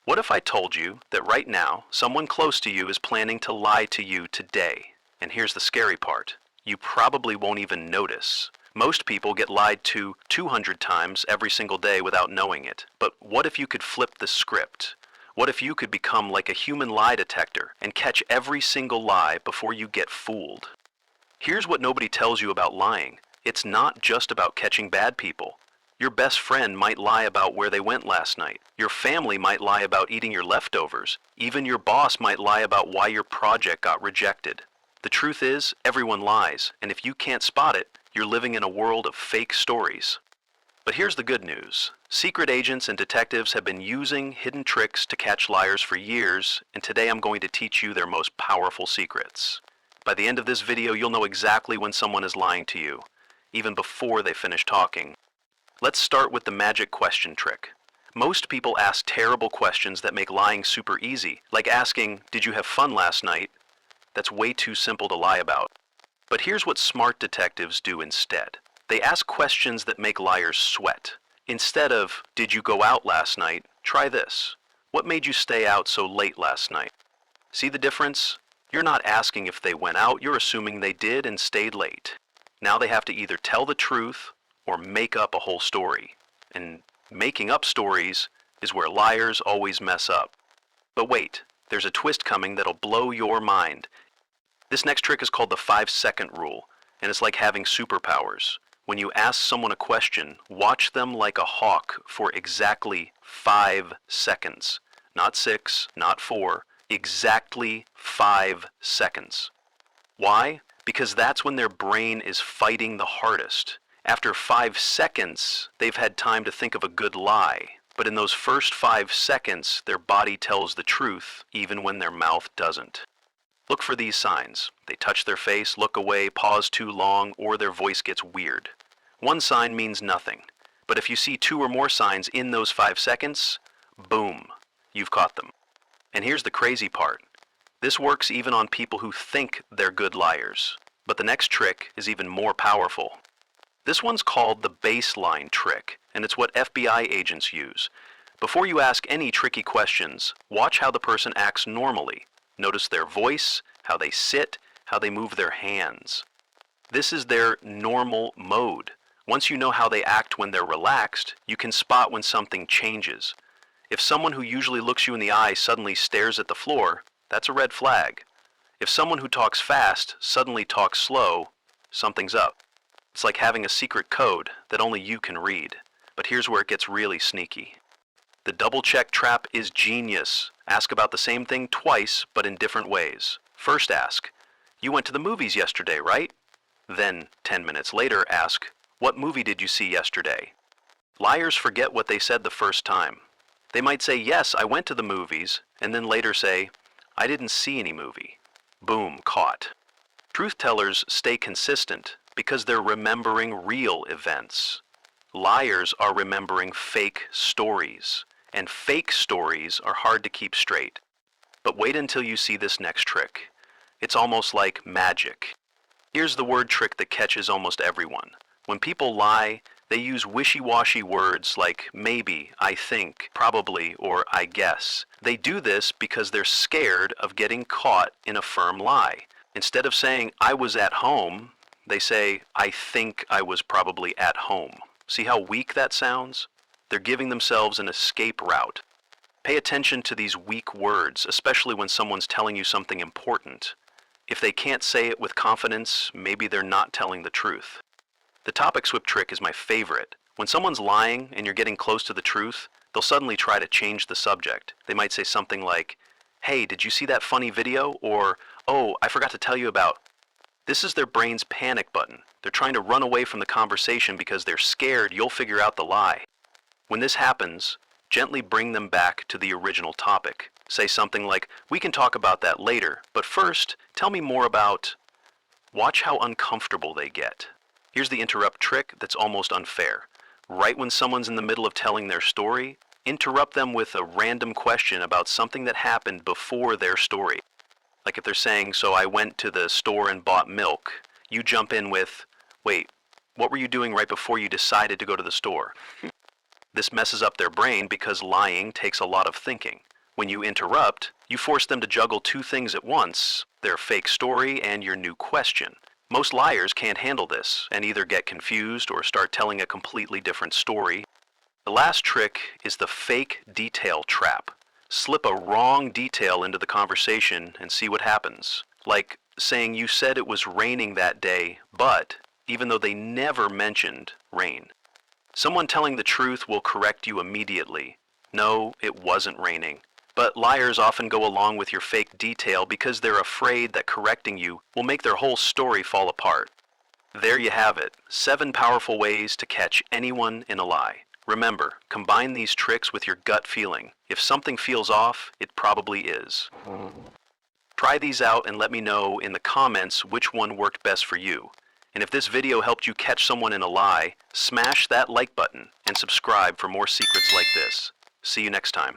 What if I told you that right now, someone close to you is planning to lie to you today? And here's the scary part. You probably won't even notice. Most people get lied to 200 times every single day without knowing it. But what if you could flip the script? What if you could become like a human lie detector and catch every single lie before you get fooled? Here's what nobody tells you about lying. It's not just about catching bad people. Your best friend might lie about where they went last night. Your family might lie about eating your leftovers. Even your boss might lie about why your project got rejected. The truth is, everyone lies, and if you can't spot it, you're living in a world of fake stories. But here's the good news. Secret agents and detectives have been using hidden tricks to catch liars for years, and today I'm going to teach you their most powerful secrets. By the end of this video, you'll know exactly when someone is lying to you, even before they finish talking. Let's start with the magic question trick. Most people ask terrible questions that make lying super easy, like asking, "Did you have fun last night?" That's way too simple to lie about. But here's what smart detectives do instead. They ask questions that make liars sweat. Instead of, "Did you go out last night?" try this. "What made you stay out so late last night?" See the difference? You're not asking if they went out, you're assuming they did and stayed late. Now they have to either tell the truth or make up a whole story. And making up stories is where liars always mess up. But wait, there's a twist coming that'll blow your mind. This next trick is called the 5-second rule, and it's like having superpowers. When you ask someone a question, watch them like a hawk for exactly 5 seconds. Not 6, not 4, exactly 5 seconds. Why? Because that's when their brain is fighting the hardest. After 5 seconds, they've had time to think of a good lie. But in those first 5 seconds, their body tells the truth, even when their mouth doesn't. Look for these signs. They touch their face, look away, pause too long, or their voice gets weird. One sign means nothing. But if you see 2 or more signs in those 5 seconds, boom, you've caught them. And here's the crazy part. This works even on people who think they're good liars. But the next trick is even more powerful. This one's called the baseline trick, and it's what FBI agents use. Before you ask any tricky questions, watch how the person acts normally. Notice their voice, how they sit, how they move their hands. This is their normal mode. Once you know how they act when they're relaxed, you can spot when something changes. If someone who usually looks you in the eye suddenly stares at the floor, that's a red flag. If someone who talks fast suddenly talks slow, something's up. It's like having a secret code that only you can read. But here's where it gets really sneaky. The double check trap is genius. Ask about the same thing twice, but in different ways. First ask, "You went to the movies yesterday, right?" Then, 10 minutes later, ask, "What movie did you see yesterday?" Liars forget what they said the first time. They might say, "Yes, I went to the movies," and then later say, "I didn't see any movie." Boom, caught. Truth tellers stay consistent because they're remembering real events. Liars are remembering fake stories, and fake stories are hard to keep straight. But wait until you see this next trick. It's almost like magic. Here's the word trick that catches almost everyone. When people lie, they use wishy-washy words like maybe, I think, probably, or I guess. They do this because they're scared of getting caught in a firm lie. Instead of saying, "I was at home," they say, "I think I was probably at home." See how weak that sounds? They're giving themselves an escape route. Pay attention to these weak words, especially when someone's telling you something important. If they can't say it with confidence, maybe they're not telling the truth. The topic swip trick is my favorite. When someone's lying and you're getting close to the truth, they'll suddenly try to change the subject. They might say something like, "Hey, did you see that funny video?" Or, "Oh, I forgot to tell you about." This is their brain's panic button. They're trying to run away from the conversation because they're scared you'll figure out the lie. When this happens, gently bring them back to the original topic. Say something like, "We can talk about that later, but first, tell me more about..." Watch how uncomfortable they get. Here's the interrupt trick that's almost unfair. Right when someone's in the middle of telling their story, interrupt them with a random question about something that happened before their story. Like if they're saying, "So I went to the store and bought milk," you jump in with, "Wait, what were you doing right before you decided to go to the store?" This messes up their brain because lying takes a lot of thinking. When you interrupt, you force them to juggle two things at once, their fake story and your new question. Most liars can't handle this and either get confused or start telling a completely different story. The last trick is the fake detail trap. Slip a wrong detail into the conversation and see what happens. Like saying you said it was raining that day, but even though they never mentioned rain. Someone telling the truth will correct you immediately. No, it wasn't raining. But liars often go along with your fake detail because they're afraid that correcting you will make their whole story fall apart. There you have it, 7 powerful ways to catch anyone in a lie. Remember, combine these tricks with your gut feeling. If something feels off, it probably is. Try these out and let me know in the comments which one worked best for you. And if this video helped you catch someone in a lie, smash that like button and subscribe for more secrets like this. See you next time.